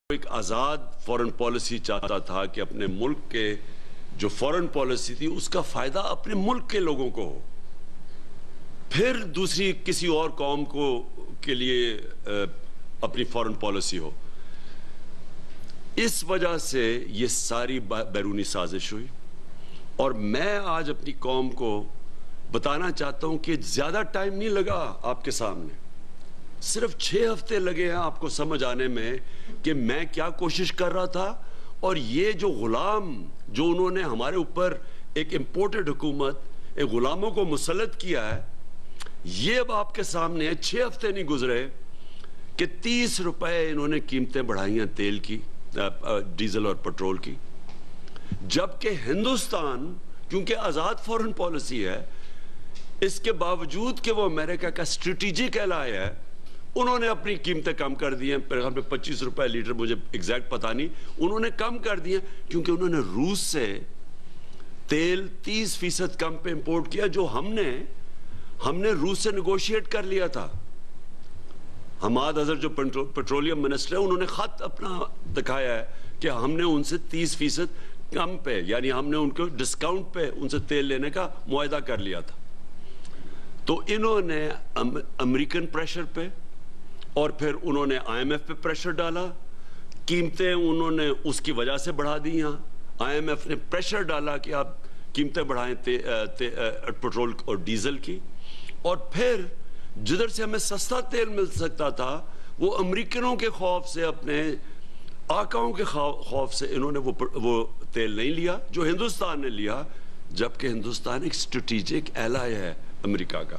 ایک آزاد foreign policy چاہتا تھا کہ اپنے ملک کے جو فورن پالیسی تھی اس کا فائدہ اپنے ملک کے لوگوں کو ہو، پھر دوسری کسی اور قوم کو کے لیے اپنی فورن پالیسی ہو۔ اس وجہ سے یہ ساری بیرونی سازش ہوئی، اور میں آج اپنی قوم کو بتانا چاہتا ہوں کہ زیادہ ٹائم نہیں لگا آپ کے سامنے، صرف 6 ہفتے لگے ہیں آپ کو سمجھ آنے میں کہ میں کیا کوشش کر رہا تھا، اور یہ جو غلام جو انہوں نے ہمارے اوپر ایک امپورٹڈ حکومت ایک غلاموں کو مسلط کیا ہے، یہ اب آپ کے سامنے ہے۔ 6 ہفتے نہیں گزرے کہ 30 روپے انہوں نے قیمتیں بڑھائی ہیں تیل کی، ڈیزل اور پٹرول کی، جبکہ ہندوستان کیونکہ آزاد فورن پالیسی ہے، اس کے باوجود کہ وہ امریکہ کا اسٹریٹجک ایلائی ہے، انہوں نے اپنی قیمتیں کم کر دی ہیں۔ 25 روپے لیٹر، مجھے ایگزیکٹ پتہ نہیں، انہوں نے کم کر دی ہیں کیونکہ انہوں نے روس سے تیل 30% کم پہ امپورٹ کیا، جو ہم نے روس سے نیگوشیٹ کر لیا تھا۔ حماد اظہر جو پیٹرولیم منسٹر ہے، انہوں نے خط اپنا دکھایا ہے کہ ہم نے ان سے 30% کم پہ، یعنی ہم نے ان کو ڈسکاؤنٹ پہ ان سے تیل لینے کا معاہدہ کر لیا تھا۔ تو انہوں نے امریکن پریشر پہ اور پھر انہوں نے IMF پہ پریشر ڈالا، قیمتیں انہوں نے اس کی وجہ سے بڑھا دی ہیں۔ IMF نے پریشر ڈالا کہ آپ قیمتیں بڑھائیں پٹرول اور ڈیزل کی، اور پھر جدھر سے ہمیں سستا تیل مل سکتا تھا، وہ امریکنوں کے خوف سے، اپنے آقاؤں کے خوف سے انہوں نے وہ تیل نہیں لیا جو ہندوستان نے لیا، جبکہ ہندوستان ایک اسٹریٹجک ایلائی ہے امریکہ کا۔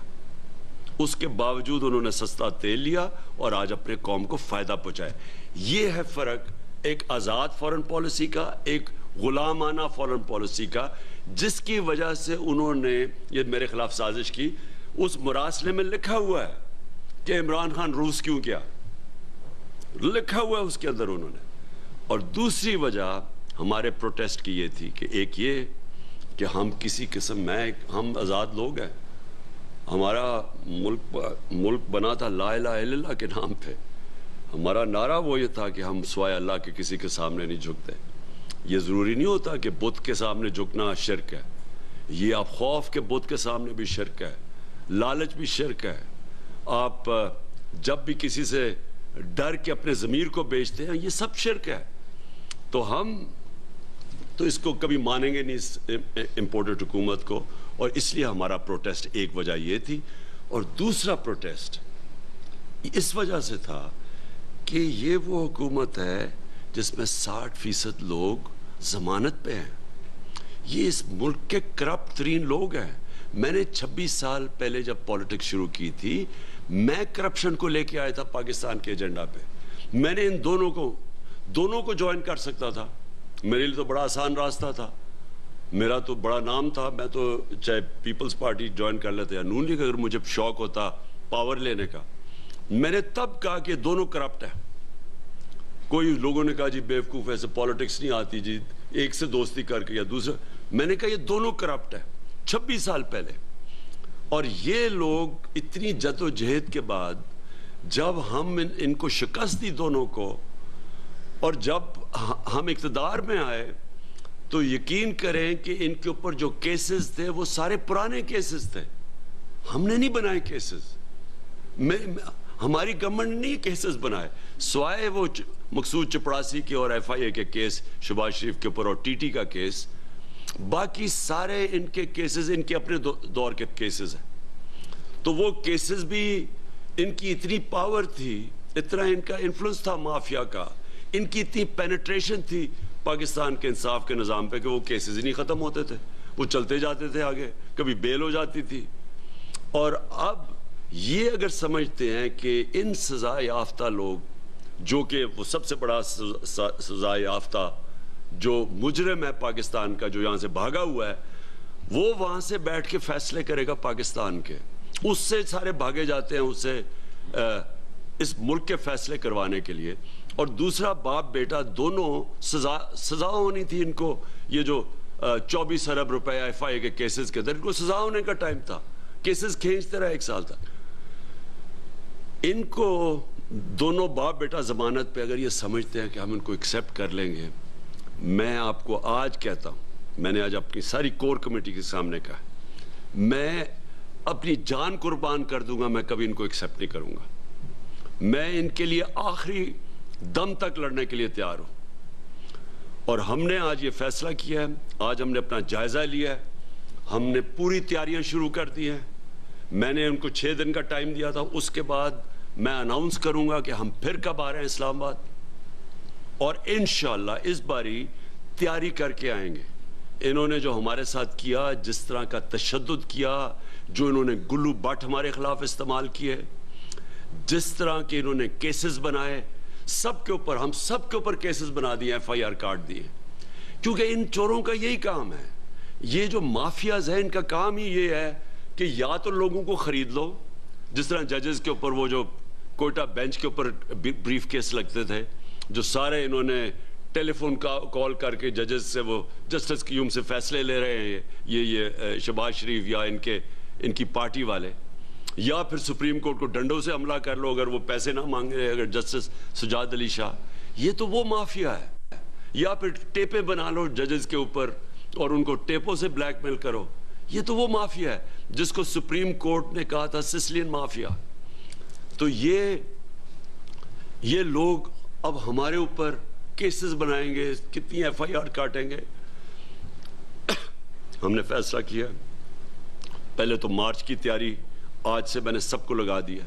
اس کے باوجود انہوں نے سستا تیل لیا اور آج اپنے قوم کو فائدہ پہنچایا۔ یہ ہے فرق ایک آزاد فورن پالیسی کا، ایک غلامانہ فورن پالیسی کا، جس کی وجہ سے انہوں نے یہ میرے خلاف سازش کی۔ اس مراسلے میں لکھا ہوا ہے کہ عمران خان روس کیوں کیا، لکھا ہوا ہے اس کے اندر انہوں نے۔ اور دوسری وجہ ہمارے پروٹیسٹ کی یہ تھی کہ ایک یہ کہ ہم کسی قسم ہم آزاد لوگ ہیں، ہمارا ملک بنا تھا لا الہ الا اللہ کے نام پہ، ہمارا نعرہ وہ یہ تھا کہ ہم سوائے اللہ کے کسی کے سامنے نہیں جھکتے۔ یہ ضروری نہیں ہوتا کہ بت کے سامنے جھکنا شرک ہے، یہ آپ خوف کے بت کے سامنے بھی شرک ہے، لالچ بھی شرک ہے۔ آپ جب بھی کسی سے ڈر کے اپنے ضمیر کو بیچتے ہیں، یہ سب شرک ہے۔ تو ہم تو اس کو کبھی مانیں گے نہیں، اس امپورٹڈ حکومت کو، اور اس لیے ہمارا پروٹیسٹ ایک وجہ یہ تھی۔ اور دوسرا پروٹیسٹ اس وجہ سے تھا کہ یہ وہ حکومت ہے جس میں 60% لوگ ضمانت پہ ہیں، یہ اس ملک کے کرپٹ ترین لوگ ہیں۔ میں نے 26 سال پہلے جب پالیٹکس شروع کی تھی، میں کرپشن کو لے کے آیا تھا پاکستان کے ایجنڈا پہ۔ میں نے ان دونوں کو جوائن کر سکتا تھا، میرے لیے تو بڑا آسان راستہ تھا، میرا تو بڑا نام تھا، میں تو چاہے پیپلز پارٹی جوائن کر لیتے یا نون لیگ، اگر مجھے شوق ہوتا پاور لینے کا۔ میں نے تب کہا کہ دونوں کرپٹ ہیں۔ کوئی لوگوں نے کہا جی بیوقوف ایسے پالیٹکس نہیں آتی جی، ایک سے دوستی کر کے یا دوسرا۔ میں نے کہا یہ دونوں کرپٹ ہیں 26 سال پہلے۔ اور یہ لوگ اتنی جد و جہد کے بعد جب ہم ان کو شکست دی دونوں کو، اور جب ہم اقتدار میں آئے، تو یقین کریں کہ ان کے اوپر جو کیسز تھے وہ سارے پرانے کیسز تھے، ہم نے نہیں بنائے کیسز، ہماری گورنمنٹ نے کیسز بنائے، سوائے وہ مقصود چپڑاسی کے اور FIA کے کیس، شہباز شریف کے اوپر اور TT کا کیس، باقی سارے ان کے کیسز ان کے اپنے دور کے کیسز ہیں۔ تو وہ کیسز بھی ان کی اتنی پاور تھی، اتنا ان کا انفلوئنس تھا مافیا کا، ان کی اتنی پینیٹریشن تھی پاکستان کے انصاف کے نظام پہ کہ وہ کیسز ہی نہیں ختم ہوتے تھے، وہ چلتے جاتے تھے آگے، کبھی بیل ہو جاتی تھی۔ اور اب یہ اگر سمجھتے ہیں کہ ان سزا یافتہ لوگ، جو کہ وہ سب سے بڑا سزا یافتہ جو مجرم ہے پاکستان کا، جو یہاں سے بھاگا ہوا ہے، وہ وہاں سے بیٹھ کے فیصلے کرے گا پاکستان کے، اس سے سارے بھاگے جاتے ہیں اس سے اس ملک کے فیصلے کروانے کے لیے۔ اور دوسرا باپ بیٹا دونوں سزا ہونی تھی ان کو، یہ جو 24 ارب روپے FIA کے کیسز کے در، ان کو سزا ہونے کا ٹائم تھا، کیسز کھینچتے رہے 1 سال تک۔ ان کو دونوں باپ بیٹا ضمانت پہ اگر یہ سمجھتے ہیں کہ ہم ان کو ایکسیپٹ کر لیں گے، میں آپ کو آج کہتا ہوں، میں نے آج اپنی ساری کور کمیٹی کے سامنے کہا، میں اپنی جان قربان کر دوں گا، میں کبھی ان کو ایکسیپٹ نہیں کروں گا. میں ان کے لیے آخری دم تک لڑنے کے لیے تیار ہوں. اور ہم نے آج یہ فیصلہ کیا ہے، آج ہم نے اپنا جائزہ لیا ہے، ہم نے پوری تیاریاں شروع کر دی ہیں. میں نے ان کو 6 دن کا ٹائم دیا تھا، اس کے بعد میں اناؤنس کروں گا کہ ہم پھر کب آ رہے ہیں اسلام آباد، اور انشاءاللہ اس باری تیاری کر کے آئیں گے. انہوں نے جو ہمارے ساتھ کیا، جس طرح کا تشدد کیا، جو انہوں نے گلو بٹ ہمارے خلاف استعمال کیے، جس طرح کے انہوں نے کیسز بنائے، سب کے اوپر ہم سب کے اوپر کیسز بنا دیے، ایف آئی آر کاٹ دیے. کیونکہ ان چوروں کا یہی کام ہے. یہ جو مافیاز ہیں، ان کا کام ہی یہ ہے کہ یا تو لوگوں کو خرید لو، جس طرح ججز کے اوپر وہ جو کوئٹہ بینچ کے اوپر بریف کیس لگتے تھے، جو سارے انہوں نے ٹیلی فون کال کر کے ججز سے وہ جسٹس کیوم سے فیصلے لے رہے ہیں، یہ شہباز شریف یا ان کی پارٹی والے. یا پھر سپریم کورٹ کو ڈنڈوں سے حملہ کر لو اگر وہ پیسے نہ مانگے، اگر جسٹس سجاد علی شاہ. یہ تو وہ مافیا ہے. یا پھر ٹیپیں بنا لو ججز کے اوپر اور ان کو ٹیپوں سے بلیک میل کرو. یہ تو وہ مافیا ہے جس کو سپریم کورٹ نے کہا تھا سسلین مافیا. تو یہ لوگ اب ہمارے اوپر کیسز بنائیں گے، کتنی ایف آئی آر کاٹیں گے. ہم نے فیصلہ کیا، پہلے تو مارچ کی تیاری آج سے میں نے سب کو لگا دیا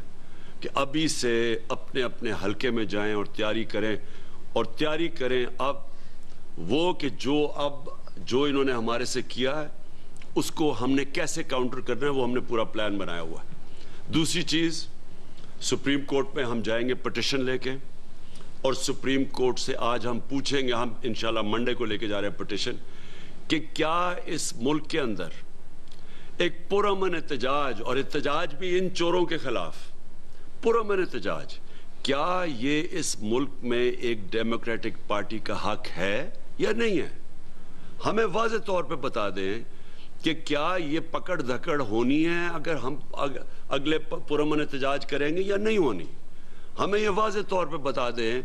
کہ ابھی سے اپنے اپنے حلقے میں جائیں اور تیاری کریں. اب وہ کہ جو انہوں نے ہمارے سے کیا ہے، اس کو ہم نے کیسے کاؤنٹر کرنا ہے، وہ ہم نے پورا پلان بنایا ہوا ہے. دوسری چیز، سپریم کورٹ میں ہم جائیں گے پٹیشن لے کے، اور سپریم کورٹ سے آج ہم پوچھیں گے، ہم انشاءاللہ منڈے کو لے کے جا رہے ہیں پٹیشن، کہ کیا اس ملک کے اندر ایک پرامن احتجاج، اور احتجاج بھی ان چوروں کے خلاف پرامن احتجاج، کیا یہ اس ملک میں ایک ڈیموکریٹک پارٹی کا حق ہے یا نہیں ہے؟ ہمیں واضح طور پہ بتا دیں کہ کیا یہ پکڑ دھکڑ ہونی ہے اگر ہم اگلے پرامن احتجاج کریں گے یا نہیں ہونی. ہمیں یہ واضح طور پہ بتا دیں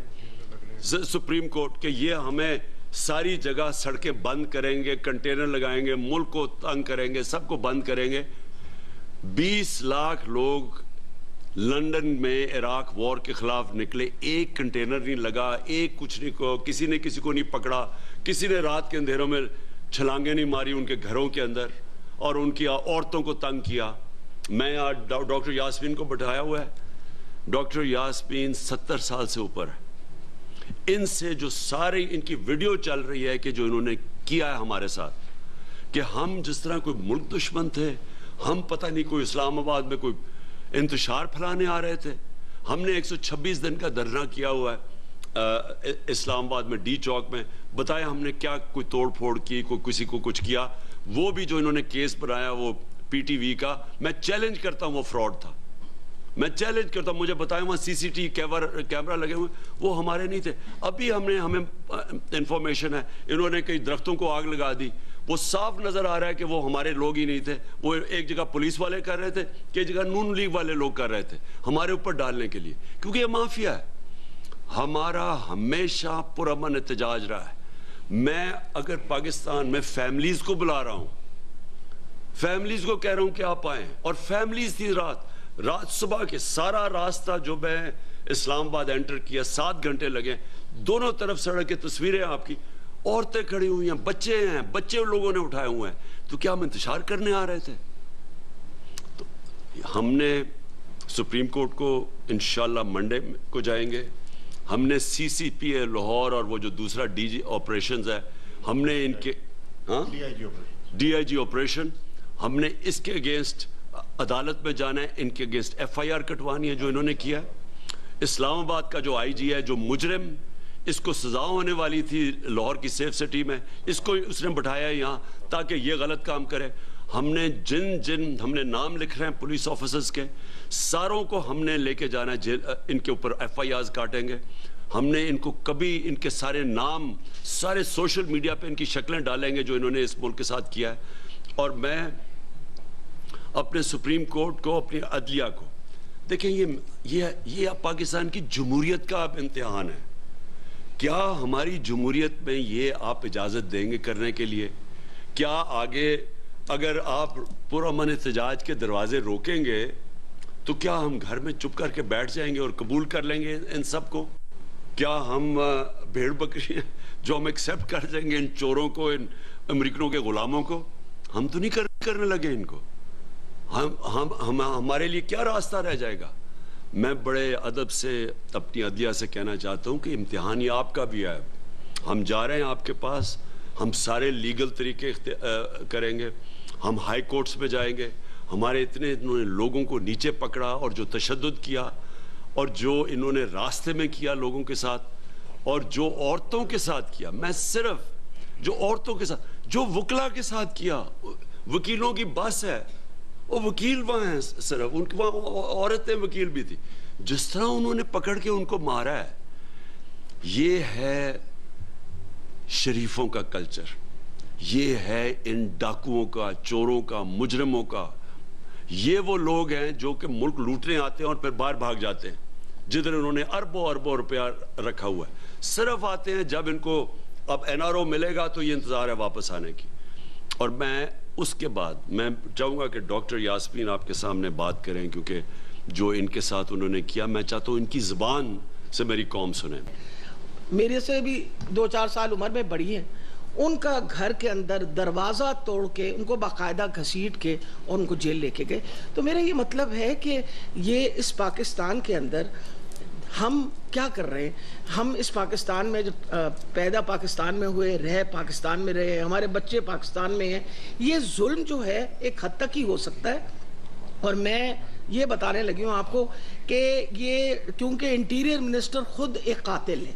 سپریم کورٹ کہ یہ ہمیں ساری جگہ سڑکیں بند کریں گے، کنٹینر لگائیں گے، ملک کو تنگ کریں گے، سب کو بند کریں گے. 20 لاکھ لوگ لندن میں عراق وار کے خلاف نکلے، ایک کنٹینر نہیں لگا، ایک کچھ نہیں کو، کسی نے کسی کو نہیں پکڑا، کسی نے رات کے اندھیروں میں چھلانگیں نہیں ماری ان کے گھروں کے اندر اور ان کی عورتوں کو تنگ کیا. میں آج ڈاکٹر یاسمین کو بٹھایا ہوا ہے. ڈاکٹر یاسمین 70 سال سے اوپر ہے. ان سے جو ساری ان کی ویڈیو چل رہی ہے کہ جو انہوں نے کیا ہے ہمارے ساتھ، کہ ہم جس طرح کوئی ملک دشمن تھے، ہم پتہ نہیں کوئی اسلام آباد میں کوئی انتشار پھیلانے آ رہے تھے. ہم نے 126 دن کا دھرنا کیا ہوا ہے اسلام آباد میں ڈی چوک میں. بتایا ہم نے کیا کوئی توڑ پھوڑ کی، کوئی کسی کو کچھ کیا. وہ بھی جو انہوں نے کیس بنایا وہ پی ٹی وی کا، میں چیلنج کرتا ہوں وہ فراڈ تھا. میں چیلنج کرتا ہوں، مجھے بتائیں وہاں سی سی ٹی کیمرہ لگے ہوئے، وہ ہمارے نہیں تھے. ابھی ہمیں انفارمیشن ہے انہوں نے کئی درختوں کو آگ لگا دی. وہ صاف نظر آ رہا ہے کہ وہ ہمارے لوگ ہی نہیں تھے. وہ ایک جگہ پولیس والے کر رہے تھے کہ ایک جگہ نون لیگ والے لوگ کر رہے تھے ہمارے اوپر ڈالنے کے لیے، کیونکہ یہ مافیا ہے. ہمارا ہمیشہ پرامن احتجاج رہا ہے. میں اگر پاکستان میں فیملیز کو بلا رہا ہوں، فیملیز کو کہہ رہا ہوں کہ آپ آئیں، اور فیملیز تھی رات صبح کے سارا راستہ جو میں اسلام آباد انٹر کیا 7 گھنٹے لگے، دونوں طرف سڑک کی تصویریں آپ کی، عورتیں کھڑی ہوئی ہیں، بچے لوگوں نے اٹھائے ہوئے ہیں. تو کیا ہم انتشار کرنے آ رہے تھے؟ تو ہم نے سپریم کورٹ کو انشاءاللہ منڈے کو جائیں گے. ہم نے سی سی پی اے لاہور اور وہ جو دوسرا ڈی جی آپریشنز ہے، ہم نے ان کے ڈی آئی جی آپریشن، ہم نے اس کے اگینسٹ عدالت میں جانا ہے، ان کے اگینسٹ ایف آئی آر کٹوانی ہے جو انہوں نے کیا. اسلام آباد کا جو آئی جی ہے، جو مجرم، اس کو سزا ہونے والی تھی لاہور کی سیف سٹی میں، اس نے بٹھایا یہاں تاکہ یہ غلط کام کرے. ہم نے جن ہم نے نام لکھ رہے ہیں پولیس آفیسرز کے، ساروں کو ہم نے لے کے جانا ہے، ان کے اوپر ایف آئی آرز کاٹیں گے. ہم نے ان کو کبھی ان کے سارے نام سارے سوشل میڈیا پہ ان کی شکلیں ڈالیں گے جو انہوں نے اس ملک کے ساتھ کیا ہے. اور میں اپنے سپریم کورٹ کو، اپنی عدلیہ کو دیکھیں یہ پاکستان کی جمہوریت کا اب امتحان ہے. کیا ہماری جمہوریت میں یہ آپ اجازت دیں گے کرنے کے لیے؟ کیا آگے اگر آپ پرامن احتجاج کے دروازے روکیں گے تو کیا ہم گھر میں چپ کر کے بیٹھ جائیں گے اور قبول کر لیں گے ان سب کو؟ کیا ہم بھیڑ بکری جو ہم ایکسیپٹ کر دیں گے ان چوروں کو، ان امریکنوں کے غلاموں کو؟ ہم تو نہیں کرنے لگے ان کو. ہمارے لیے کیا راستہ رہ جائے گا؟ میں بڑے ادب سے اپنی عدلیہ سے کہنا چاہتا ہوں کہ امتحان یہ آپ کا بھی ہے. ہم جا رہے ہیں آپ کے پاس، ہم سارے لیگل طریقے کریں گے، ہم ہائی کورٹس میں جائیں گے. ہمارے انہوں نے لوگوں کو نیچے پکڑا اور جو تشدد کیا اور جو انہوں نے راستے میں کیا لوگوں کے ساتھ اور جو عورتوں کے ساتھ کیا، میں صرف جو عورتوں کے ساتھ، جو وکلا کے ساتھ کیا، وکیلوں کی بس ہے، وہ وکیل وہاں ہیں، صرف ان کے وہاں عورتیں وکیل بھی تھی، جس طرح انہوں نے پکڑ کے ان کو مارا ہے. یہ ہے شریفوں کا کلچر، یہ ہے ان ڈاکوؤں کا، چوروں کا، مجرموں کا. یہ وہ لوگ ہیں جو کہ ملک لوٹنے آتے ہیں اور پھر باہر بھاگ جاتے ہیں، جدھر انہوں نے اربوں اربوں روپیہ رکھا ہوا ہے. صرف آتے ہیں جب ان کو اب NRO ملے گا تو یہ انتظار ہے واپس آنے کی. اور میں اس کے بعد میں چاہوں گا کہ ڈاکٹر یاسمین آپ کے سامنے بات کریں، کیونکہ جو ان کے ساتھ انہوں نے کیا، میں چاہتا ہوں ان کی زبان سے میری قوم سنیں. میرے سے بھی 2-4 سال عمر میں بڑی ہیں. ان کا گھر کے اندر دروازہ توڑ کے ان کو باقاعدہ گھسیٹ کے اور ان کو جیل لے کے گئے. تو میرا یہ مطلب ہے کہ یہ اس پاکستان کے اندر ہم کیا کر رہے ہیں؟ ہم اس پاکستان میں جو پیدا پاکستان میں ہوئے، رہے پاکستان میں رہے، ہمارے بچے پاکستان میں ہیں. یہ ظلم جو ہے ایک حد تک ہی ہو سکتا ہے. اور میں یہ بتانے لگی ہوں آپ کو کہ یہ کیونکہ انٹیریئر منسٹر خود ایک قاتل ہے،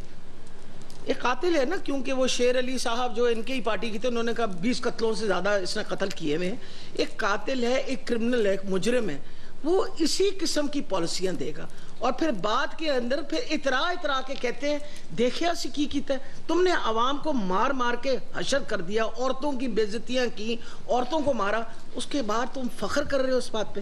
ایک قاتل ہے نا، کیونکہ وہ شیر علی صاحب جو ان کی ہی پارٹی کی تھے، انہوں نے کہا 20 قتلوں سے زیادہ اس نے قتل کیے ہوئے ہیں. ایک قاتل ہے، ایک کرمنل ہے، ایک مجرم ہے. وہ اسی قسم کی پالیسیاں دے گا اور پھر بعد کے اندر پھر اترا کے کہتے ہیں دیکھیا سی کی کیتا ہے. تم نے عوام کو مار مار کے حشر کر دیا، عورتوں کی بے عزتیاں کی، عورتوں کو مارا، اس کے بعد تم فخر کر رہے ہو اس بات پہ.